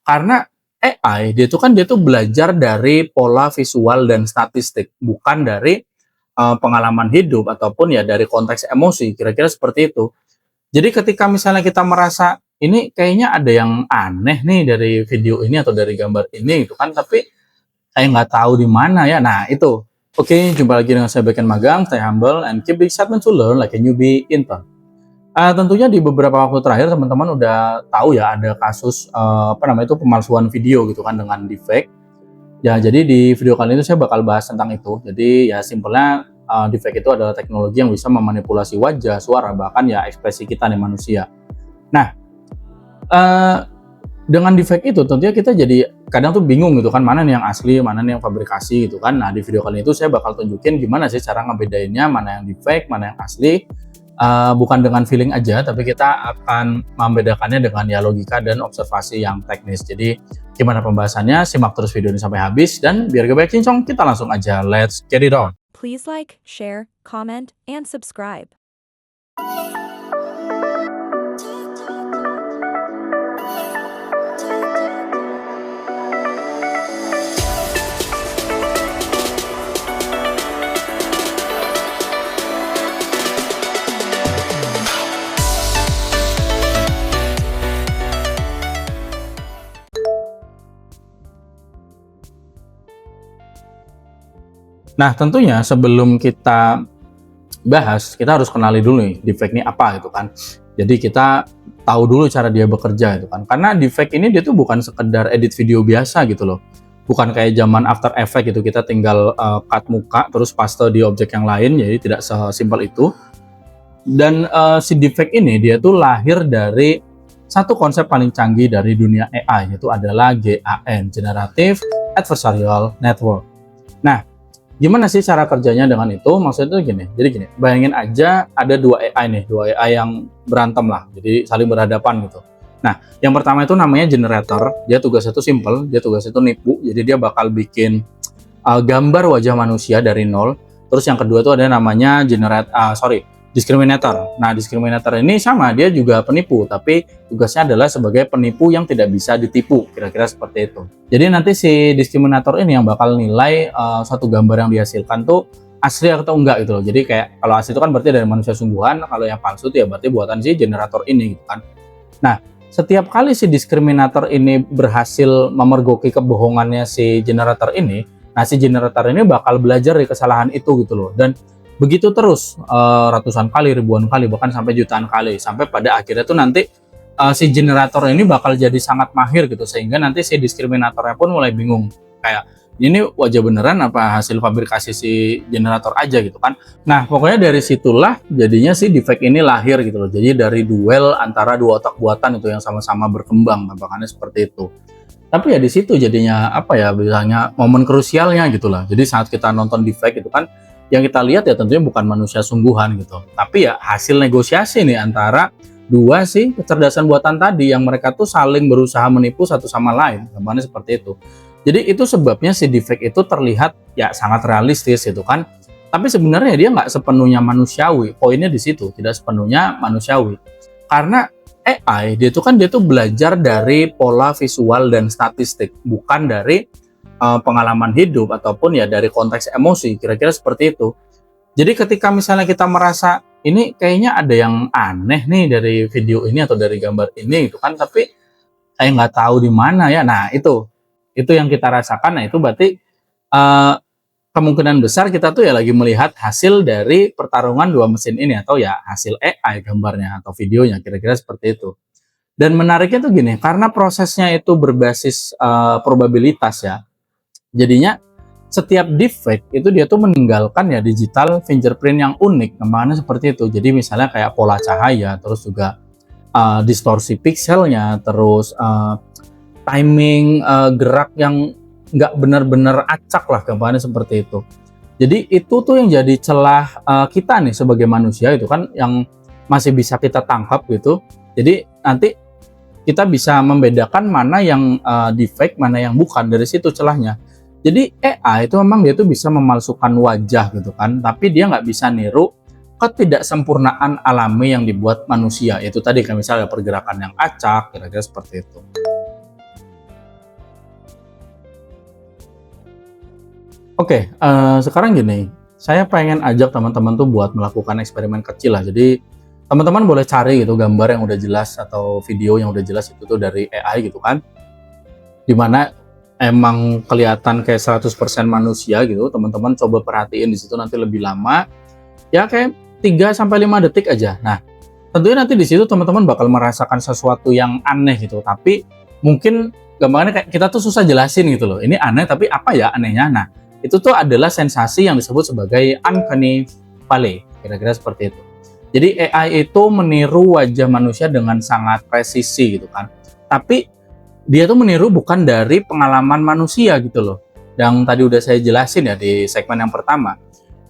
Karena AI dia tuh belajar dari pola visual dan statistik, bukan dari, pengalaman hidup ataupun ya dari konteks emosi, kira-kira seperti itu. Jadi ketika misalnya kita merasa, ini kayaknya ada yang aneh nih dari video ini atau dari gambar ini gitu kan, tapi saya nggak tahu di mana ya. Nah itu. Oke, jumpa lagi dengan saya Beken Magang, stay humble and keep the excitement to learn like a newbie intern. Tentunya di beberapa waktu terakhir teman-teman udah tahu ya ada kasus, pemalsuan video gitu kan dengan deepfake. Ya, jadi di video kali ini saya bakal bahas tentang itu. Jadi ya simpelnya, deepfake itu adalah teknologi yang bisa memanipulasi wajah, suara, bahkan ya ekspresi kita nih manusia. Nah, eee, dengan deepfake itu tentunya kita jadi kadang tuh bingung gitu kan, mana nih yang asli, mana nih yang fabrikasi gitu kan. Nah, di video kali itu saya bakal tunjukin gimana sih cara ngebedainnya, mana yang deepfake, mana yang asli. Bukan dengan feeling aja, tapi kita akan membedakannya dengan ya logika dan observasi yang teknis. Jadi gimana pembahasannya? Simak terus video ini sampai habis dan biar gak banyak cincong, kita langsung aja let's get it on. Please like, share, comment, and subscribe. Nah, tentunya sebelum kita bahas, kita harus kenali dulu nih deepfake ini apa gitu kan. Jadi kita tahu dulu cara dia bekerja gitu kan. Karena deepfake ini dia tuh bukan sekedar edit video biasa gitu loh. Bukan kayak zaman After Effects gitu, kita tinggal cut muka terus paste di objek yang lain, jadi tidak sesimpel itu. Dan si deepfake ini dia tuh lahir dari satu konsep paling canggih dari dunia AI, yaitu adalah GAN, Generative Adversarial Network. Nah, gimana sih cara kerjanya dengan itu? Maksudnya tuh gini, jadi gini, bayangin aja ada dua AI nih, dua AI yang berantem lah, jadi saling berhadapan gitu. Nah, yang pertama itu namanya generator, dia tugasnya tuh simple, dia tugasnya tuh nipu, jadi dia bakal bikin gambar wajah manusia dari nol. Terus yang kedua tuh ada namanya discriminator. Nah, discriminator ini sama, dia juga penipu, tapi tugasnya adalah sebagai penipu yang tidak bisa ditipu, kira-kira seperti itu. Jadi nanti si diskriminator ini yang bakal nilai satu gambar yang dihasilkan tuh asli atau enggak gitu loh. Jadi kayak kalau asli itu kan berarti dari manusia sungguhan, kalau yang palsu itu ya berarti buatan si generator ini gitu kan. Nah, setiap kali si diskriminator ini berhasil memergoki kebohongannya si generator ini, nah si generator ini bakal belajar dari kesalahan itu gitu loh. Dan begitu terus ratusan kali, ribuan kali, bahkan sampai jutaan kali, sampai pada akhirnya tuh nanti si generator ini bakal jadi sangat mahir gitu, sehingga nanti si diskriminatornya pun mulai bingung kayak ini wajah beneran apa hasil fabrikasi si generator aja gitu kan. Nah, pokoknya dari situlah jadinya si deepfake ini lahir gitu loh. Jadi dari duel antara dua otak buatan itu yang sama-sama berkembang, makanya seperti itu. Tapi ya di situ jadinya apa ya, bilangnya momen krusialnya gitulah. Jadi saat kita nonton deepfake itu kan yang kita lihat ya tentunya bukan manusia sungguhan gitu, tapi ya hasil negosiasi nih antara dua sih kecerdasan buatan tadi yang mereka tuh saling berusaha menipu satu sama lain, namanya seperti itu. Jadi itu sebabnya si deepfake itu terlihat ya sangat realistis gitu kan, tapi sebenarnya dia nggak sepenuhnya manusiawi. Poinnya di situ, tidak sepenuhnya manusiawi, karena AI dia tuh belajar dari pola visual dan statistik, bukan dari pengalaman hidup ataupun ya dari konteks emosi, kira-kira seperti itu. Jadi ketika misalnya kita merasa ini kayaknya ada yang aneh nih dari video ini atau dari gambar ini gitu kan, tapi saya nggak tahu di mana ya. Nah itu yang kita rasakan. Nah itu berarti kemungkinan besar kita tuh ya lagi melihat hasil dari pertarungan dua mesin ini atau ya hasil AI gambarnya atau videonya, kira-kira seperti itu. Dan menariknya tuh gini, karena prosesnya itu berbasis probabilitas ya. Jadinya setiap deepfake itu dia tuh meninggalkan ya digital fingerprint yang unik, namanya seperti itu. Jadi misalnya kayak pola cahaya, terus juga distorsi pixelnya, terus timing gerak yang nggak benar-benar acak lah, gambarnya seperti itu. Jadi itu tuh yang jadi celah kita nih sebagai manusia itu kan, yang masih bisa kita tangkap gitu. Jadi nanti kita bisa membedakan mana yang deepfake, mana yang bukan, dari situ celahnya. Jadi AI itu memang dia tuh bisa memalsukan wajah gitu kan, tapi dia nggak bisa niru ketidaksempurnaan alami yang dibuat manusia. Itu tadi kayak misalnya pergerakan yang acak, kira-kira seperti itu. Oke, sekarang gini, saya pengen ajak teman-teman tuh buat melakukan eksperimen kecil lah. Jadi teman-teman boleh cari gitu gambar yang udah jelas atau video yang udah jelas itu tuh dari AI gitu kan. Dimana emang kelihatan kayak 100% manusia gitu, teman-teman coba perhatiin di situ nanti lebih lama, ya kayak 3 sampai 5 detik aja. Nah, tentunya nanti di situ teman-teman bakal merasakan sesuatu yang aneh gitu, tapi mungkin gambarnya kayak kita tuh susah jelasin gitu loh. Ini aneh tapi apa ya anehnya? Nah, itu tuh adalah sensasi yang disebut sebagai uncanny valley, kira-kira seperti itu. Jadi AI itu meniru wajah manusia dengan sangat presisi gitu kan. Tapi dia tuh meniru bukan dari pengalaman manusia gitu loh. Yang tadi udah saya jelasin ya di segmen yang pertama.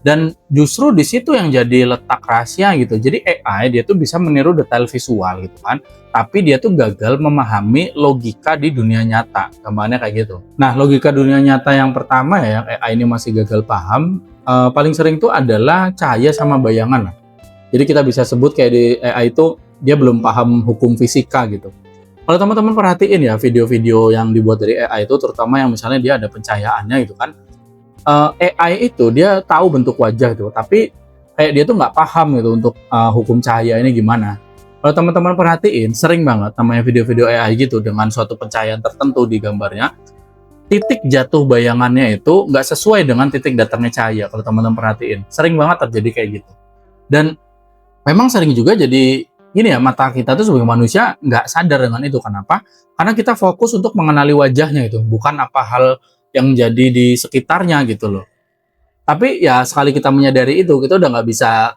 Dan justru di situ yang jadi letak rahasia gitu. Jadi AI dia tuh bisa meniru detail visual gitu kan. Tapi dia tuh gagal memahami logika di dunia nyata. Gambarnya kayak gitu. Nah, logika dunia nyata yang pertama ya, yang AI ini masih gagal paham, paling sering tuh adalah cahaya sama bayangan lah. Jadi kita bisa sebut kayak di AI itu dia belum paham hukum fisika gitu. Kalau teman-teman perhatiin ya video-video yang dibuat dari AI itu, terutama yang misalnya dia ada pencahayaannya gitu kan, AI itu dia tahu bentuk wajah gitu, tapi kayak dia tuh nggak paham gitu untuk hukum cahaya ini gimana. Kalau teman-teman perhatiin, sering banget namanya video-video AI gitu dengan suatu pencahayaan tertentu di gambarnya, titik jatuh bayangannya itu nggak sesuai dengan titik datangnya cahaya. Kalau teman-teman perhatiin, sering banget terjadi kayak gitu. Dan memang sering juga jadi gini ya, mata kita tuh sebagai manusia nggak sadar dengan itu. Kenapa? Karena kita fokus untuk mengenali wajahnya itu, bukan apa hal yang jadi di sekitarnya gitu loh. Tapi ya sekali kita menyadari itu, kita udah nggak bisa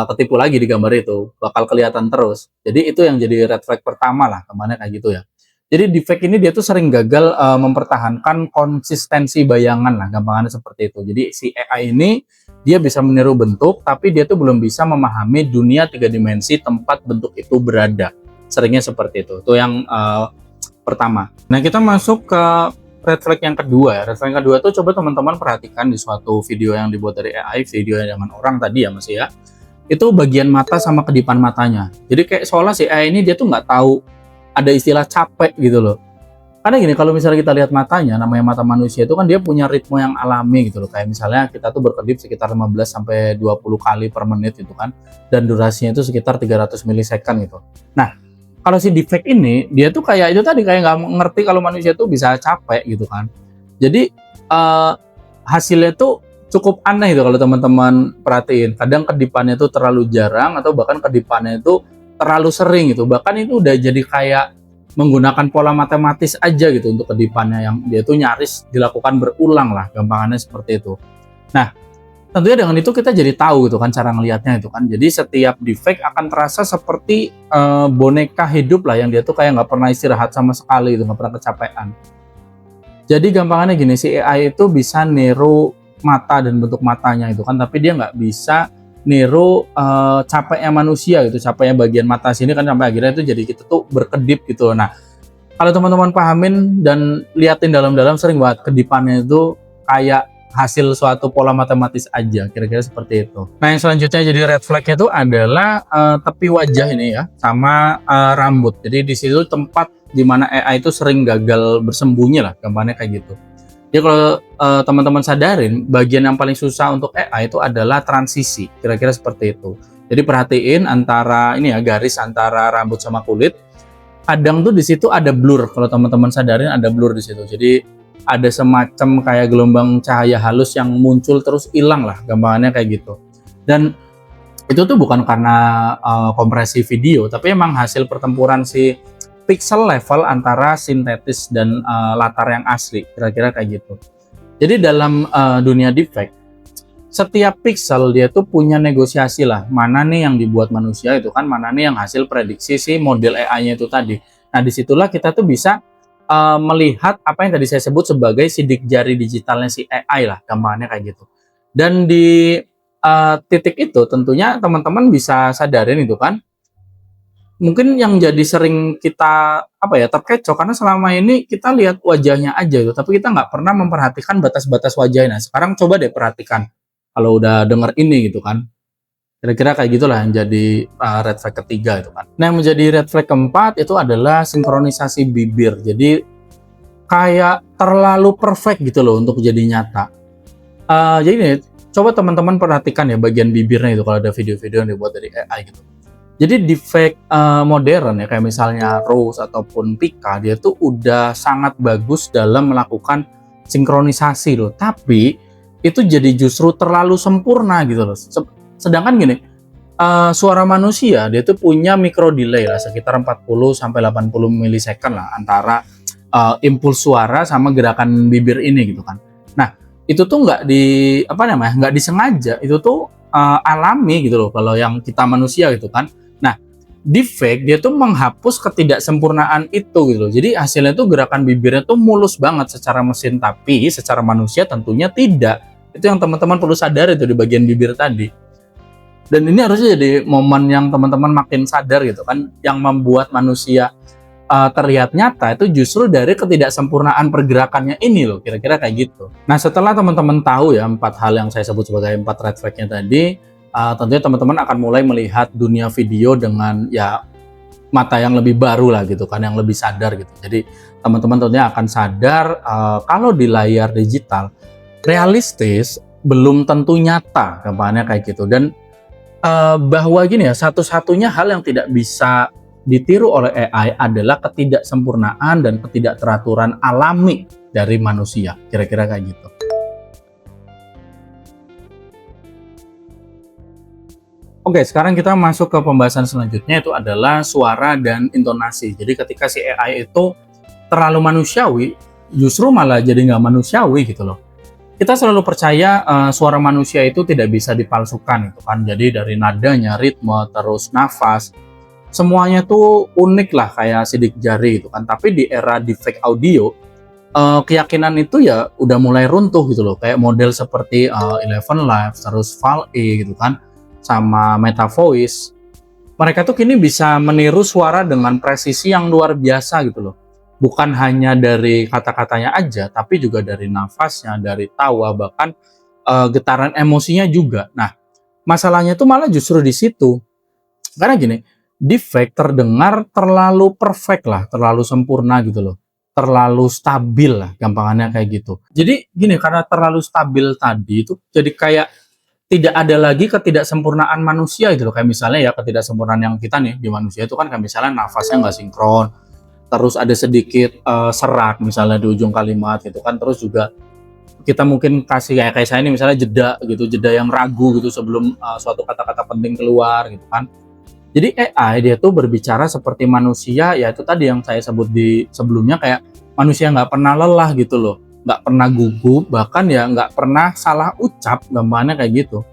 ketipu lagi di gambar itu, bakal kelihatan terus. Jadi itu yang jadi red flag pertama lah, kemana kayak gitu ya. Jadi defect ini dia tuh sering gagal mempertahankan konsistensi bayangan lah, gampangannya seperti itu. Jadi si AI ini dia bisa meniru bentuk, tapi dia tuh belum bisa memahami dunia 3 dimensi tempat bentuk itu berada. Seringnya seperti itu. Itu yang pertama. Nah, kita masuk ke red flag yang kedua ya. Red flag yang kedua tuh coba teman-teman perhatikan di suatu video yang dibuat dari AI, video yang dengan orang tadi ya Mas ya. Itu bagian mata sama kedipan matanya. Jadi kayak seolah si AI ini dia tuh nggak tahu ada istilah capek gitu loh. Karena gini, kalau misalnya kita lihat matanya, namanya mata manusia itu kan dia punya ritme yang alami gitu loh. Kayak misalnya kita tuh berkedip sekitar 15 sampai 20 kali per menit gitu kan. Dan durasinya itu sekitar 300 milisecond gitu. Nah, kalau si defect ini, dia tuh kayak itu tadi, kayak nggak ngerti kalau manusia tuh bisa capek gitu kan. Jadi hasilnya tuh cukup aneh itu kalau teman-teman perhatiin. Kadang kedipannya tuh terlalu jarang atau bahkan kedipannya itu terlalu sering gitu. Bahkan itu udah jadi kayak menggunakan pola matematis aja gitu untuk kedipannya, yang dia tuh nyaris dilakukan berulang lah, gampangannya seperti itu. Nah, tentunya dengan itu kita jadi tahu gitu kan cara ngelihatnya itu kan. Jadi setiap defect akan terasa seperti boneka hidup lah, yang dia tuh kayak nggak pernah istirahat sama sekali, itu nggak pernah kecapean. Jadi gampangannya gini, si AI itu bisa niru mata dan bentuk matanya itu kan, tapi dia nggak bisa niru capeknya manusia gitu, capeknya bagian mata sini kan, sampai akhirnya itu jadi kita tuh berkedip gitu. Nah, kalau teman-teman pahamin dan liatin dalam-dalam, sering banget kedipannya itu kayak hasil suatu pola matematis aja, kira-kira seperti itu. Nah, yang selanjutnya jadi red flag itu adalah tepi wajah ini ya, sama rambut. Jadi di situ tempat dimana AI itu sering gagal bersembunyi lah, gambarnya kayak gitu. Jadi kalau teman-teman sadarin, bagian yang paling susah untuk AI itu adalah transisi, kira-kira seperti itu. Jadi perhatiin antara ini ya, garis antara rambut sama kulit. Kadang tuh di situ ada blur, kalau teman-teman sadarin ada blur di situ. Jadi ada semacam kayak gelombang cahaya halus yang muncul terus hilang lah, gambarannya kayak gitu. Dan itu tuh bukan karena kompresi video, tapi emang hasil pertempuran si pixel level antara sintetis dan latar yang asli, kira-kira kayak gitu. Jadi dalam dunia deepfake, setiap pixel dia tuh punya negosiasi lah, mana nih yang dibuat manusia itu kan, mana nih yang hasil prediksi si model AI-nya itu tadi. Nah, disitulah kita tuh bisa melihat apa yang tadi saya sebut sebagai sidik jari digitalnya si AI lah, gampangannya kayak gitu. Dan di titik itu tentunya teman-teman bisa sadarin itu kan, mungkin yang jadi sering kita terkecoh karena selama ini kita lihat wajahnya aja gitu, tapi kita nggak pernah memperhatikan batas-batas wajahnya. Nah, sekarang coba deh perhatikan kalau udah denger ini gitu kan, kira-kira kayak gitulah yang jadi red flag ketiga itu kan. Nah, yang menjadi red flag keempat itu adalah sinkronisasi bibir. Jadi kayak terlalu perfect gitu loh untuk jadi nyata. Jadi nih, coba teman-teman perhatikan ya bagian bibirnya itu kalau ada video-video yang dibuat dari AI gitu. Jadi deepfake modern ya kayak misalnya Rose ataupun Pika, dia tuh udah sangat bagus dalam melakukan sinkronisasi loh. Tapi itu jadi justru terlalu sempurna gitu loh. Sedangkan gini, suara manusia dia tuh punya micro delay lah sekitar 40 sampai 80 milisecond lah antara impuls suara sama gerakan bibir ini gitu kan. Nah, itu tuh nggak disengaja, itu tuh alami gitu loh kalau yang kita manusia gitu kan. Nah, deepfake dia tuh menghapus ketidaksempurnaan itu gitu loh. Jadi hasilnya tuh gerakan bibirnya tuh mulus banget secara mesin, tapi secara manusia tentunya tidak. Itu yang teman-teman perlu sadar itu di bagian bibir tadi. Dan ini harusnya jadi momen yang teman-teman makin sadar gitu kan, yang membuat manusia terlihat nyata itu justru dari ketidaksempurnaan pergerakannya ini loh, kira-kira kayak gitu. Nah, setelah teman-teman tahu ya 4 hal yang saya sebut sebagai 4 red flag-nya tadi, tentunya teman-teman akan mulai melihat dunia video dengan ya mata yang lebih baru lah gitu kan, yang lebih sadar gitu. Jadi teman-teman tentunya akan sadar kalau di layar digital realistis belum tentu nyata, gampangnya kayak gitu. Dan bahwa gini ya, satu-satunya hal yang tidak bisa ditiru oleh AI adalah ketidaksempurnaan dan ketidakteraturan alami dari manusia, kira-kira kayak gitu. Oke, sekarang kita masuk ke pembahasan selanjutnya, itu adalah suara dan intonasi. Jadi ketika si AI itu terlalu manusiawi, justru malah jadi nggak manusiawi gitu loh. Kita selalu percaya suara manusia itu tidak bisa dipalsukan gitu kan. Jadi dari nadanya, ritme, terus nafas, semuanya tuh unik lah kayak sidik jari gitu kan. Tapi di era deepfake audio, keyakinan itu ya udah mulai runtuh gitu loh. Kayak model seperti Eleven Labs, terus Val-E gitu kan, sama Meta Voice. Mereka tuh kini bisa meniru suara dengan presisi yang luar biasa gitu loh. Bukan hanya dari kata-katanya aja, tapi juga dari nafasnya, dari tawa, bahkan getaran emosinya juga. Nah, masalahnya tuh malah justru di situ. Karena gini, deepfake terdengar terlalu perfect lah, terlalu sempurna gitu loh. Terlalu stabil lah, gampangannya kayak gitu. Jadi gini, karena terlalu stabil tadi itu jadi kayak tidak ada lagi ketidaksempurnaan manusia gitu loh. Kayak misalnya ya ketidaksempurnaan yang kita nih di manusia itu kan kayak misalnya nafasnya nggak sinkron, terus ada sedikit serak misalnya di ujung kalimat gitu kan, terus juga kita mungkin kasih kayak saya ini misalnya jeda yang ragu gitu sebelum suatu kata-kata penting keluar gitu kan. Jadi AI dia tuh berbicara seperti manusia, ya itu tadi yang saya sebut di sebelumnya, kayak manusia nggak pernah lelah gitu loh, nggak pernah gugup, bahkan ya nggak pernah salah ucap, gambarnya kayak gitu.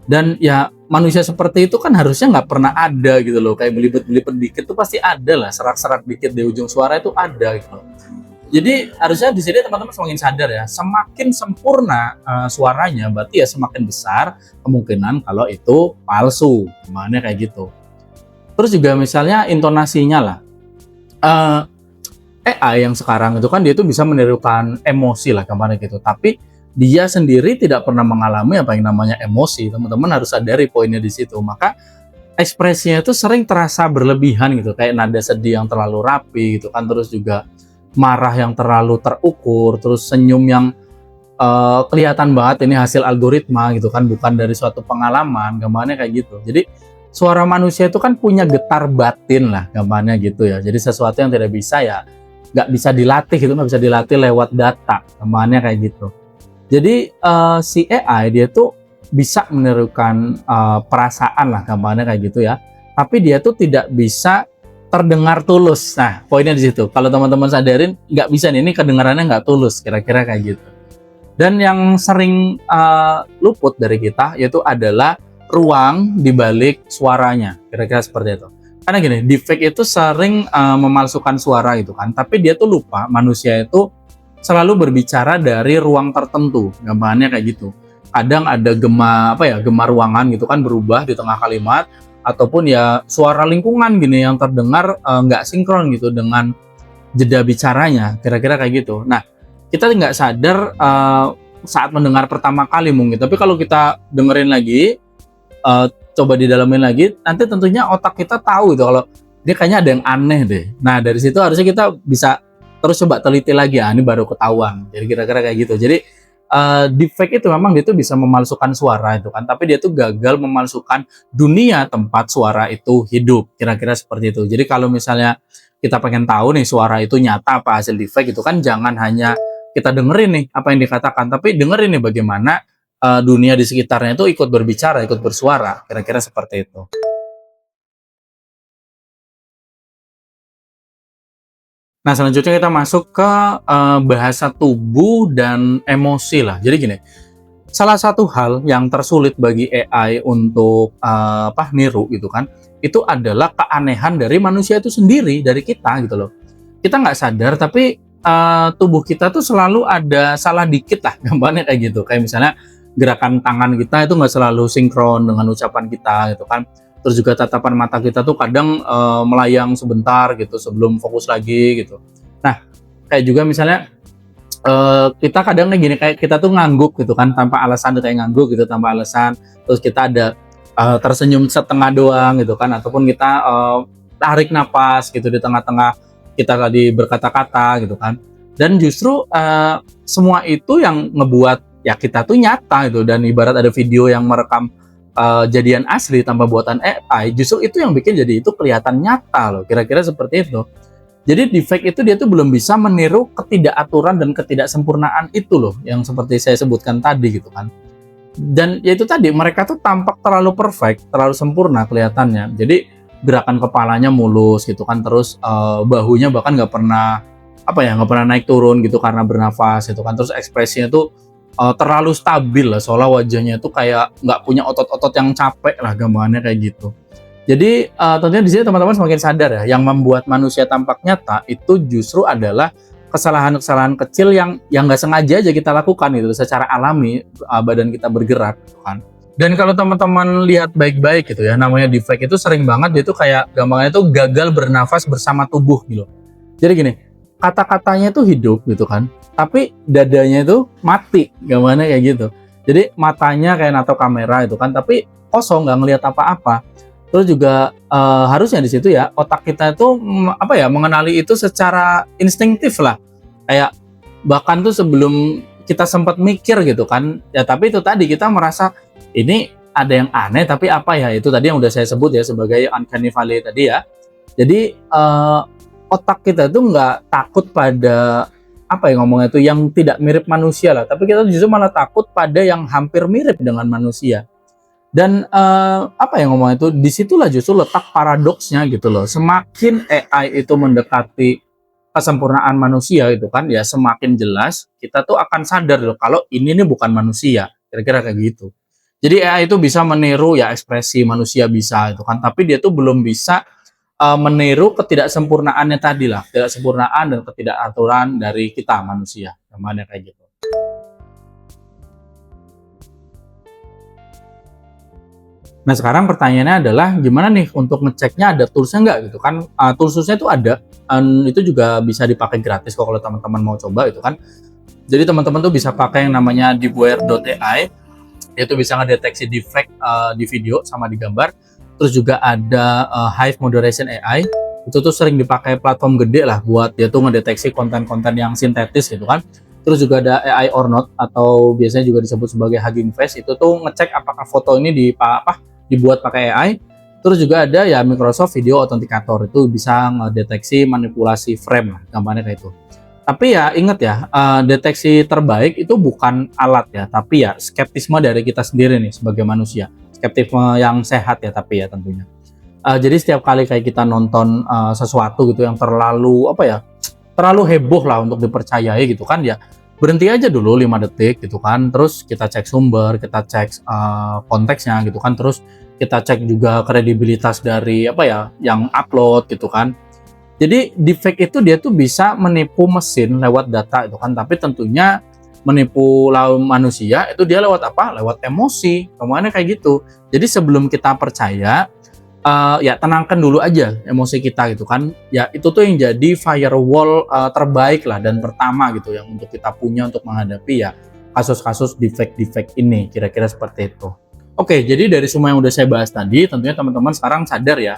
Dan ya manusia seperti itu kan harusnya nggak pernah ada gitu loh, kayak belibet-belibet dikit tuh pasti ada lah, serak-serak dikit di ujung suara itu ada gitu loh. Jadi harusnya di sini teman-teman semakin sadar ya, semakin sempurna suaranya, berarti ya semakin besar kemungkinan kalau itu palsu, gimana kayak gitu. Terus juga misalnya intonasinya lah, AI yang sekarang itu kan dia tuh bisa menirukan emosi lah kemana gitu, tapi dia sendiri tidak pernah mengalami apa yang namanya emosi. Teman-teman harus sadari poinnya di situ. Maka ekspresinya itu sering terasa berlebihan gitu, kayak nada sedih yang terlalu rapi gitu kan, terus juga marah yang terlalu terukur, terus senyum yang kelihatan banget ini hasil algoritma gitu kan, bukan dari suatu pengalaman, gambarnya kayak gitu. Jadi suara manusia itu kan punya getar batin lah, gambarnya gitu ya. Jadi sesuatu yang tidak bisa ya nggak bisa dilatih gitu, nggak bisa dilatih lewat data, gambarnya kayak gitu. Jadi si AI dia tuh bisa menirukan perasaan lah, gambarnya kayak gitu ya. Tapi dia tuh tidak bisa terdengar tulus. Nah, poinnya di situ. Kalau teman-teman sadarin, nggak bisa nih, ini kedengarannya nggak tulus, kira-kira kayak gitu. Dan yang sering luput dari kita yaitu adalah ruang di balik suaranya, kira-kira seperti itu. Karena gini, deepfake itu sering memalsukan suara gitu kan, tapi dia tuh lupa manusia itu selalu berbicara dari ruang tertentu, gambarannya kayak gitu. Kadang ada gema ruangan gitu kan berubah di tengah kalimat, ataupun ya suara lingkungan gini yang terdengar nggak sinkron gitu dengan jeda bicaranya, kira-kira kayak gitu. Nah, kita nggak sadar saat mendengar pertama kali mungkin, tapi kalau kita dengerin lagi, coba didalamin lagi, nanti tentunya otak kita tahu itu kalau dia kayaknya ada yang aneh deh. Nah, dari situ harusnya kita bisa terus coba teliti lagi, ini baru ketahuan. Jadi kira-kira kayak gitu. Jadi deepfake itu memang dia tuh bisa memalsukan suara itu kan, tapi dia tuh gagal memalsukan dunia tempat suara itu hidup, kira-kira seperti itu. Jadi kalau misalnya kita pengen tahu nih suara itu nyata apa hasil deepfake itu kan, jangan hanya kita dengerin nih apa yang dikatakan, tapi dengerin nih bagaimana dunia di sekitarnya itu ikut berbicara, ikut bersuara, kira-kira seperti itu. Nah, selanjutnya kita masuk ke bahasa tubuh dan emosi lah. Jadi gini, salah satu hal yang tersulit bagi AI untuk niru gitu kan, itu adalah keanehan dari manusia itu sendiri, dari kita gitu loh. Kita nggak sadar, tapi tubuh kita tuh selalu ada salah dikit lah, gambarnya kayak gitu. Kayak misalnya gerakan tangan kita itu nggak selalu sinkron dengan ucapan kita gitu kan. Terus juga tatapan mata kita tuh kadang melayang sebentar gitu sebelum fokus lagi gitu. Nah, kayak juga misalnya kita kadang kayak gini, kayak kita tuh ngangguk gitu kan tanpa alasan, kayak ngangguk gitu tanpa alasan. Terus kita ada tersenyum setengah doang gitu kan, ataupun kita tarik napas gitu di tengah-tengah kita tadi berkata-kata gitu kan. Dan justru semua itu yang ngebuat ya kita tuh nyata gitu, dan ibarat ada video yang merekam jadian asli tanpa buatan AI, justru itu yang bikin jadi itu kelihatan nyata loh, kira-kira seperti itu. Jadi deepfake itu dia tuh belum bisa meniru ketidakaturan dan ketidaksempurnaan itu loh, yang seperti saya sebutkan tadi gitu kan. Dan ya itu tadi, mereka tuh tampak terlalu perfect, terlalu sempurna kelihatannya. Jadi gerakan kepalanya mulus gitu kan, terus bahunya bahkan nggak pernah naik turun gitu karena bernafas gitu kan. Terus ekspresinya tuh terlalu stabil lah, seolah wajahnya itu kayak nggak punya otot-otot yang capek lah, gambarannya kayak gitu. Jadi tentunya di sini teman-teman semakin sadar ya, yang membuat manusia tampak nyata itu justru adalah kesalahan-kesalahan kecil yang nggak sengaja aja kita lakukan gitu, secara alami badan kita bergerak gitu kan. Dan kalau teman-teman lihat baik-baik gitu ya, namanya deepfake itu sering banget dia tuh kayak gambarnya tuh gagal bernafas bersama tubuh gitu. Jadi gini, kata-katanya tuh hidup gitu kan, tapi dadanya itu mati, gambarnya kayak gitu. Jadi matanya kayak nato kamera itu kan, tapi kosong, nggak ngelihat apa-apa. Terus juga harusnya di situ ya otak kita itu mengenali itu secara instingtif lah, kayak bahkan tuh sebelum kita sempat mikir gitu kan ya. Tapi itu tadi kita merasa ini ada yang aneh, tapi apa ya, itu tadi yang udah saya sebut ya sebagai uncanny valley tadi ya. Jadi otak kita itu nggak takut pada ngomongnya itu yang tidak mirip manusia lah, tapi kita justru malah takut pada yang hampir mirip dengan manusia. Dan ngomongnya itu disitulah justru letak paradoksnya gitu loh. Semakin AI itu mendekati kesempurnaan manusia itu kan ya, semakin jelas kita tuh akan sadar loh kalau ini nih bukan manusia, kira-kira kayak gitu. Jadi AI itu bisa meniru ya ekspresi manusia bisa itu kan, tapi dia tuh belum bisa meniru ketidaksempurnaannya tadi lah, ketidaksempurnaan dan ketidakaturan dari kita manusia, namanya kayak gitu. Nah, sekarang pertanyaannya adalah gimana nih untuk ngeceknya, ada toolsnya nggak gitu kan? Toolsnya itu ada, itu juga bisa dipakai gratis kok kalau teman-teman mau coba itu kan. Jadi teman-teman tuh bisa pakai yang namanya deepware.ai, itu bisa ngedeteksi deepfake di video sama di gambar. Terus juga ada Hive Moderation AI, itu tuh sering dipakai platform gede lah buat dia tuh ngedeteksi konten-konten yang sintetis gitu kan. Terus juga ada AI or not, atau biasanya juga disebut sebagai Hugging Face, itu tuh ngecek apakah foto ini dibuat pakai AI. Terus juga ada ya Microsoft Video Authenticator, itu bisa ngedeteksi manipulasi frame lah, gambarnya kayak itu. Tapi ya ingat ya, deteksi terbaik itu bukan alat ya, tapi ya skeptisme dari kita sendiri nih sebagai manusia. Skeptisme yang sehat ya, tapi ya tentunya. Jadi setiap kali kayak kita nonton sesuatu gitu yang terlalu terlalu heboh lah untuk dipercayai gitu kan ya, berhenti aja dulu 5 detik gitu kan. Terus kita cek sumber, kita cek konteksnya gitu kan. Terus kita cek juga kredibilitas dari yang upload gitu kan. Jadi deepfake itu dia tuh bisa menipu mesin lewat data itu kan, tapi tentunya menipu manusia itu dia lewat lewat emosi, kemana kayak gitu. Jadi sebelum kita percaya, ya tenangkan dulu aja emosi kita gitu kan. Ya itu tuh yang jadi firewall terbaik lah dan pertama gitu yang untuk kita punya untuk menghadapi ya kasus-kasus deepfake ini, kira-kira seperti itu. Oke, jadi dari semua yang udah saya bahas tadi, tentunya teman-teman sekarang sadar ya,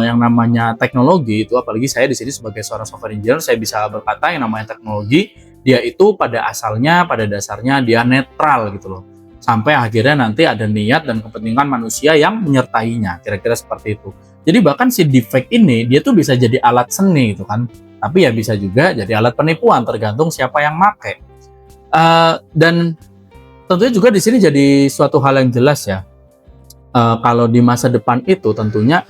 yang namanya teknologi itu, apalagi saya di sini sebagai seorang software engineer, saya bisa berkata yang namanya teknologi dia itu pada asalnya, pada dasarnya dia netral gitu loh. Sampai akhirnya nanti ada niat dan kepentingan manusia yang menyertainya, kira-kira seperti itu. Jadi bahkan si deepfake ini dia tuh bisa jadi alat seni gitu kan, tapi ya bisa juga jadi alat penipuan tergantung siapa yang make. Dan tentunya juga di sini jadi suatu hal yang jelas ya. Kalau di masa depan itu tentunya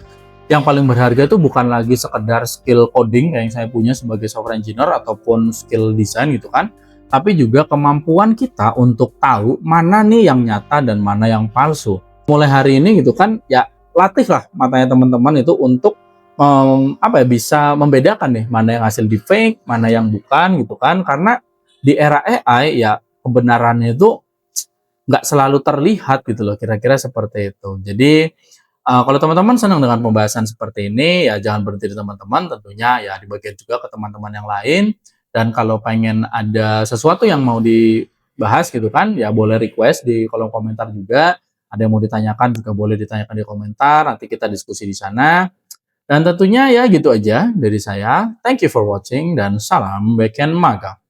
yang paling berharga itu bukan lagi sekedar skill coding yang saya punya sebagai software engineer ataupun skill desain gitu kan, tapi juga kemampuan kita untuk tahu mana nih yang nyata dan mana yang palsu. Mulai hari ini gitu kan, ya latihlah matanya teman-teman itu untuk bisa membedakan nih mana yang hasil deepfake, mana yang bukan gitu kan, karena di era AI ya kebenarannya itu nggak selalu terlihat gitu loh, kira-kira seperti itu. Jadi kalau teman-teman senang dengan pembahasan seperti ini, ya jangan berhenti di teman-teman, tentunya ya dibagikan juga ke teman-teman yang lain. Dan kalau pengen ada sesuatu yang mau dibahas gitu kan, ya boleh request di kolom komentar juga. Ada yang mau ditanyakan juga boleh ditanyakan di komentar, nanti kita diskusi di sana. Dan tentunya ya gitu aja dari saya. Thank you for watching dan salam Beken Maga.